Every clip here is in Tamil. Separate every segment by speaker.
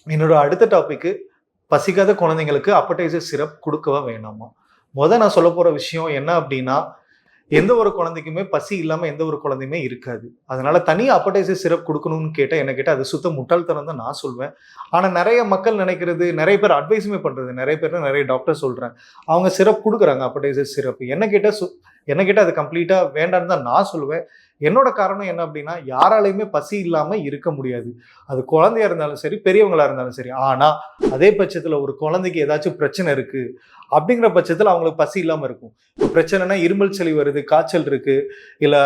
Speaker 1: என்னோட அடுத்த டாபிக்கு, பசிக்காத குழந்தைங்களுக்கு அப்படைசர் சிரப் குடுக்கவா வேணாமா? நான் சொல்லப் போற விஷயம் என்ன அப்டின்னா, எந்த ஒரு குழந்தைக்குமே பசி இல்லாம எந்த ஒரு குழந்தையுமே இருக்காது. அதனால தனியா அப்படைசர் சிரப் குடுக்கணும்னு கேட்டா, என்ன கேட்டா அது சுத்த முட்டாள்தனம் தான் நான் சொல்வேன். ஆனா நெறைய மக்கள் நெனைக்கிறது, நெறைய பேர் அட்வைஸுமே பண்றது. நெறைய பேர்னா நெறைய டாக்டர் சொல்றேன். அவங்க சிரப் குடுக்குறாங்க அப்படைசர் சிரப். என்ன கேட்டா அது கம்ப்ளீட்டா வேண்டான்னு தான் நான் சொல்லுவேன். என்னோட காரணம் என்ன அப்டின்னா, யாராலயுமே பசி இல்லாம இருக்க முடியாது. அது குழந்தையா இருந்தாலும் சரி, பெரியவங்களா இருந்தாலும் சரி. ஆனா, அதே பட்சத்துல ஒரு குழந்தைக்கு ஏதாச்சும் பிரச்சனை இருக்கு, அப்படிங்கிற பட்சத்துல அவங்களுக்கு பசி இல்லாம இருக்கும். இப்ப பிரச்சனைனா இருமல் சளி வருது, காய்ச்சல் இருக்கு, இல்ல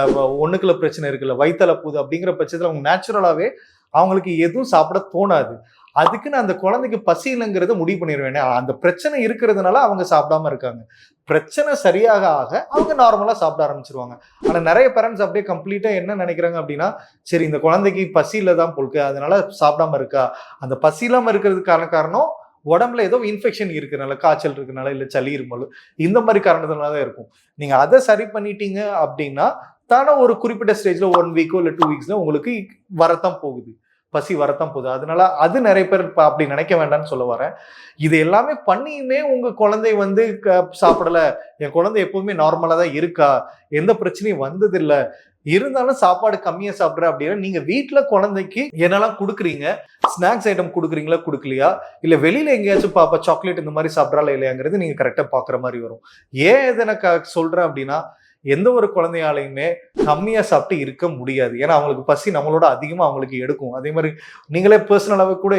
Speaker 1: ஒண்ணுக்குள்ள பிரச்சனை இருக்கு, இல்ல வயித்தால போகுது அப்படிங்கிற பட்சத்துல அவங்க நேச்சுரலாவே அவங்களுக்கு எதுவும் சாப்பிட தோணாது. அதுக்குன்னு அந்த குழந்தைக்கு பசி இல்லைங்கிறத முடிவு பண்ணிருவேன். அந்த பிரச்சனை இருக்கிறதுனால அவங்க சாப்பிடாம இருக்காங்க. பிரச்சனை சரியாக ஆக அவங்க நார்மலா சாப்பிட ஆரம்பிச்சுருவாங்க. ஆனா நெறைய பேரண்ட்ஸ் அப்படியே கம்ப்ளீட்டா என்ன நெனைக்கிறாங்க அப்படின்னா, சரி இந்த குழந்தைக்கு பசி இல்ல தான் போல்க்கு, அதனால சாப்பிடாம இருக்கா. அந்த பசி இல்லாம இருக்கிறதுக்கான காரணம் உடம்புல ஏதோ இன்ஃபெக்ஷன் இருக்கனால, காய்ச்சல் இருக்கனால, இல்ல சளி, இருமல் இந்த மாரி காரணத்தினால தான் இருக்கும். நீங்க அத சரி பண்ணிட்டீங்க அப்படின்னா, தானா ஒரு குறிப்பிட்ட ஸ்டேஜ்ல 1 வீக்கோ இல்ல 2 வீக்ஸ்ல உங்களுக்கு வரத்தான் போகுது. பசி வரத்தான் போகுது. அதனால அது நெறைய பேர் அப்படி நினைக்க வேண்டாம்னு சொல்ல வரேன். இது எல்லாமே பண்ணியுமே உங்க குழந்தை வந்து சாப்பிடல. என் குழந்தை எப்பவுமே நார்மலா தான் இருக்கா. எந்த பிரச்சனையும் வந்ததில்ல. இருந்தாலும் சாப்பாடு கம்மியா சாப்பிடுறேன் அப்படின்னா, நீங்க வீட்ல குழந்தைக்கு என்னலாம் குடுக்குறீங்க? ஸ்நாக்ஸ் ஐட்டம் குடுக்குறீங்களா? குடுக்கலையா? இல்ல வெளியில எங்கேயாச்சும் பாப்பா சாக்லேட் இந்த மாரி சாப்பிடுறாளா இல்லையாங்கிறது நீங்க கரெக்ட்டா பார்க்குற மாரி வரும். ஏன் இத நான் சொல்றேன் அப்படின்னா, எந்த ஒரு குழந்தையாலயுமே கம்மியா சாப்பிட்டு இருக்க முடியாது. ஏன்னா, அவங்களுக்கு பசி நம்மளோட அதிகமா அவங்களுக்கு எடுக்கும். அதே மாரி நீங்களே பெர்சனலாவே கூட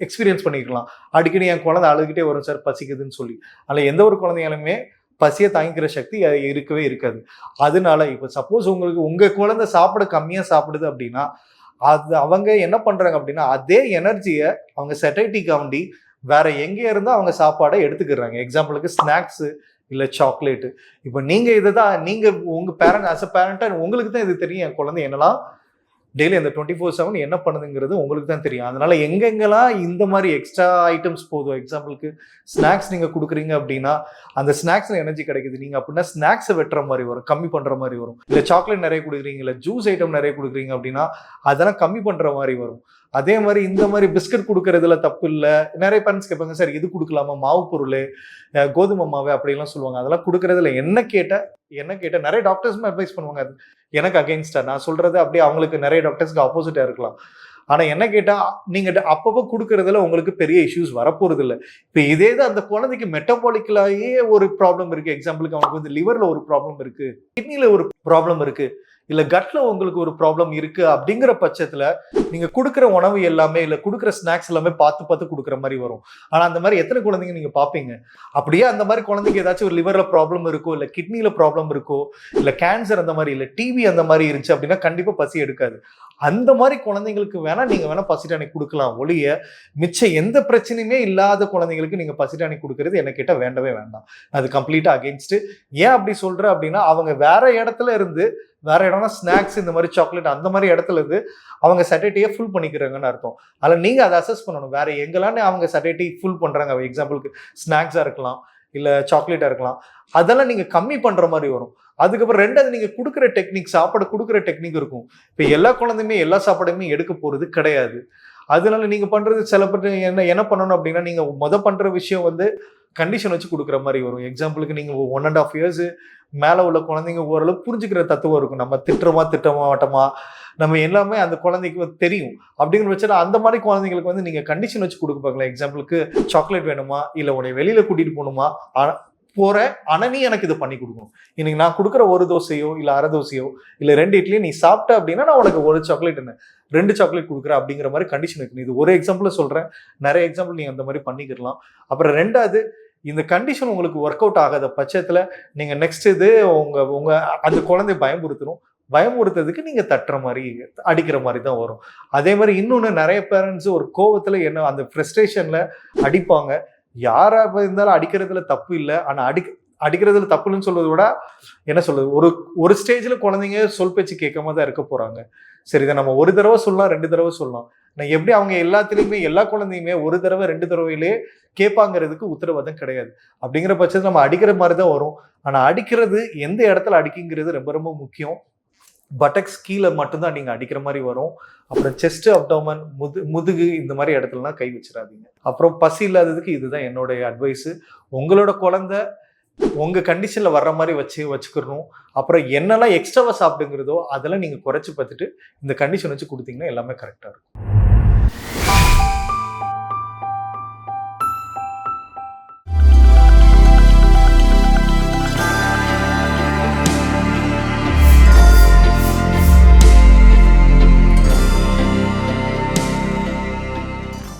Speaker 1: எக்ஸ்பீரியன்ஸ் பண்ணியிருக்கலாம். அடிக்கடி என் குழந்தை அழுதுகிட்டே வரும் சார் பசிக்குதுன்னு சொல்லி. ஆனா எந்த ஒரு குழந்தையாலுமே பசிய தாங்கிக்கிற சக்தி இருக்கவே இருக்காது. அதனால இப்ப சப்போஸ் உங்களுக்கு உங்க குழந்தை சாப்பிட கம்மியா சாப்பிடுது அப்படின்னா, அது அவங்க என்ன பண்றாங்க அப்படின்னா, அதே எனர்ஜிய அவங்க சட்டைட்டிக்காண்டி வேற எங்க இருந்தோ அவங்க சாப்பாட எடுத்துக்கிறாங்க. எக்ஸாம்பிளுக்கு ஸ்நாக்ஸ் இல்ல சாக்லேட். இப்ப நீங்க உங்க பேரண்ட் ஆஸ் அ பேரண்டா உங்களுக்கு தான் இது தெரியும். என் குழந்தை என்னலாம் டெய்லி அந்த 24/7 என்ன பண்ணுதுங்கிறது உங்களுக்கு தான் தெரியும். அதனால எங்கெங்கலாம் இந்த மாரி எக்ஸ்ட்ரா ஐட்டம்ஸ் போதோ, எக்ஸாம்பிளுக்கு ஸ்நாக்ஸ் நீங்க குடுக்குறீங்க அப்டின்னா, அந்த ஸ்நாக்ஸ்ல எனர்ஜி கிடைக்குது. நீங்க அப்டின்னா ஸ்நாக்ஸ வெட்டுற மாரி வரும். கம்மி பண்ற மாரி வரும். இல்ல சாக்லேட் நெறைய குடுக்குறீங்க, இல்ல ஜூஸ் ஐட்டம் நெறைய குடுக்குறீங்க அப்டின்னா, அதெல்லாம் கம்மி பண்ற மாரி வரும். அதே மாரி இந்த மாரி பிஸ்கட் குடுக்குறதுல தப்பு இல்ல. நெறைய பேரண்ட்ஸ் கேட்பாங்க, சார் இது குடுக்கலாமா? மாவு பொருளு, கோதுமை மாவு அப்படிலாம் சொல்லுவாங்க. அதெல்லாம் குடுக்குறதுல என்ன கேட்ட நெறைய டாக்டர்ஸுமே அட்வைஸ் பண்ணுவாங்க. எனக்கு அகைன்ஸ்டா நான் சொல்றது அப்படியே அவங்களுக்கு நெறைய டாக்டர்ஸ்க்கு ஆப்போசிட்டா இருக்கலாம். ஆனா என்ன கேட்டா, நீங்க அப்பப்போ குடுக்குறதுல உங்களுக்கு பெரிய இஷ்யூஸ் வரப்போறதில்ல. இப்ப இதே இது அந்த குழந்தைக்கு மெட்டபாலிக்கலாயே ஒரு ப்ராப்ளம் இருக்கு. எக்ஸாம்பிளுக்கு அவனுக்கு வந்து லிவர்ல ஒரு ப்ராப்ளம் இருக்கு. கிட்னில ஒரு ப்ராப்ளம் இருக்கு. இல்ல கட்ல உங்களுக்கு ஒரு ப்ராப்ளம் இருக்கு அப்படிங்கிற பட்சத்துல, நீங்க குடுக்குற உணவு எல்லாமே, இல்ல குடுக்குற ஸ்நாக்ஸ் எல்லாமே பார்த்து பார்த்து குடுக்குற மாரி வரும். ஆனா அந்த மாரி எத்தன குழந்தைங்க நீங்க பார்ப்பீங்க? அப்படியே அந்த மாரி குழந்தைக்கு ஏதாச்சும் ஒரு லிவர்ல ப்ராப்ளம் இருக்கோ, இல்ல கிட்னில ப்ராப்ளம் இருக்கோ, இல்ல கேன்சர் அந்த மாரி, இல்ல டிபி அந்த மாரி இருந்துச்சு அப்படின்னா கண்டிப்பா பசி எடுக்காது. அந்த மாரி குழந்தைங்களுக்கு வேணா நீங்க வேணா பசி டானிக் குடுக்கலாம் ஒழிய, மிச்ச எந்த பிரச்சனையுமே இல்லாத குழந்தைங்களுக்கு நீங்க பசி டானிக் குடுக்குறது என்ன கேட்டா வேண்டவே வேண்டாம். அது கம்ப்ளீட்டா அகைன்ஸ்ட். ஏன் அப்படி சொல்றேன் அப்படின்னா, அவங்க வேற இடத்துல இருந்து வேற இடம்னா ஸ்நாக்ஸ் இந்த மாரி சாக்லேட் அந்த மாரி இடத்துல இருந்து அவங்க சட்டிய ஃபுல் பண்ணிக்கிறாங்கன்னு அர்த்தம். அதுல நீங்க அத அசஸ் பண்ணணும். வேற எங்கெல்லாம் அவங்க சட்டிய ஃபுல் பண்றாங்க. எக்ஸாம்பிளுக்கு ஸ்நாக்ஸா இருக்கலாம், இல்ல சாக்லேட்டா இருக்கலாம். அதெல்லாம் நீங்க கம்மி பண்ற மாரி வரும். அதுக்கப்புறம் 2வது நீங்க குடுக்குற டெக்னிக், சாப்பாடு குடுக்குற டெக்னிக் இருக்கும். இப்ப எல்லா குழந்தையுமே எல்லா சாப்பாடையுமே எடுக்க போறது கிடையாது. அதனால நீங்க பண்றது சில பேர் என்ன என்ன பண்ணணும் அப்படின்னா, நீங்க பண்ற விஷயம் வந்து கண்டிஷன் வச்சு குடுக்குற மாரி வரும். எக்ஸாம்பிளுக்கு நீங்க 1 1/2 இயர்ஸ் மேல உள்ள குழந்தைங்க ஓரளவு புரிஞ்சுக்கிற தத்துவம் இருக்கும். நம்ம திட்ட மாட்டோமா? நம்ம எல்லாமே அந்த குழந்தைக்கு வந்து தெரியும். அப்படிங்கிற பட்சத்துல அந்த மாரி குழந்தைங்களுக்கு வந்து நீங்க கண்டிஷன் வச்சு குடுக்க பாக்கலாம். எக்ஸாம்பிளுக்கு சாக்லேட் வேணுமா? இல்ல உன்னைய வெளியில கூட்டிட்டு போணுமா? போறேன். ஆனா நீ எனக்கு இத பண்ணி குடுக்கணும். இன்னைக்கு நான் குடுக்குற 1 தோசையோ, இல்ல 1/2 தோசையோ, இல்ல 2 இட்லியோ நீ சாப்பிட்ட அப்படின்னா, நான் உனக்கு 1 சாக்லேட் என்ன 2 சாக்லேட் குடுக்குறேன் அப்படிங்கிற மாரி கண்டிஷன் வைக்கணும். இது ஒரு எக்ஸாம்பிள் சொல்றேன். நெறைய எக்ஸாம்பிள் நீங்க அந்த மாரி பண்ணிக்கிடலாம். அப்புறம் 2வது இந்த கண்டிஷன் உங்களுக்கு வொர்க் அவுட் ஆகாத பட்சத்துல, நீங்க நெக்ஸ்ட் இது உங்க உங்க அந்த குழந்தைய பயமுறுத்தணும். பயமுறுத்துறதுக்கு நீங்க தட்டுற மாரி, அடிக்கிற மாரி தான் வரும். அதே மாரி இன்னொன்னு நெறைய பேரண்ட்ஸ் ஒரு கோவத்துல என்ன அந்த ஃப்ரஸ்ட்ரேஷன்ல அடிப்பாங்க. யாரா இருந்தாலும் அடிக்கிறதுல தப்பு இல்ல. ஆனா அடிக்கிறதுல தப்பு இல்லன்னு சொல்றத விட, என்ன சொல்றது? ஒரு ஒரு ஸ்டேஜ்ல குழந்தைங்க சொல் பேச்சு கேட்காம தான் இருக்க போறாங்க. சரி இத நம்ம 1 தடவ சொல்லலாம், 2 தடவ சொல்லலாம். நான் எப்படி அவங்க எல்லாத்துலயுமே எல்லா குழந்தையுமே 1 தடவ, 2 தடவையிலேயே கேட்பாங்கிறதுக்கு உத்தரவாதம் கிடையாது. அப்படிங்கிற பட்சத்துல நம்ம அடிக்கிற மாரி தான் வரும். ஆனா அடிக்கிறது எந்த இடத்துல அடிக்குங்கிறது ரொம்ப ரொம்ப முக்கியம். பட்டக்ஸ் கீழே மட்டும்தான் நீங்கள் அடிக்கிற மாதிரி வரும். அப்புறம் செஸ்ட், அப்டோமன், முதுகு இந்த மாதிரி இடத்துலலாம் கை வச்சிடாதீங்க. அப்புறம் பசி இல்லாததுக்கு இதுதான் என்னுடைய அட்வைஸு. உங்களோட குழந்தை உங்கள் கண்டிஷனில் வர்ற மாதிரி வச்சுக்கணும். அப்புறம் என்னெல்லாம் எக்ஸ்ட்ராவாக சாப்பிடுங்கிறதோ அதெல்லாம் நீங்கள் குறைச்சி பார்த்துட்டு இந்த கண்டிஷன் வச்சு கொடுத்தீங்கன்னா எல்லாமே கரெக்டாக இருக்கும்.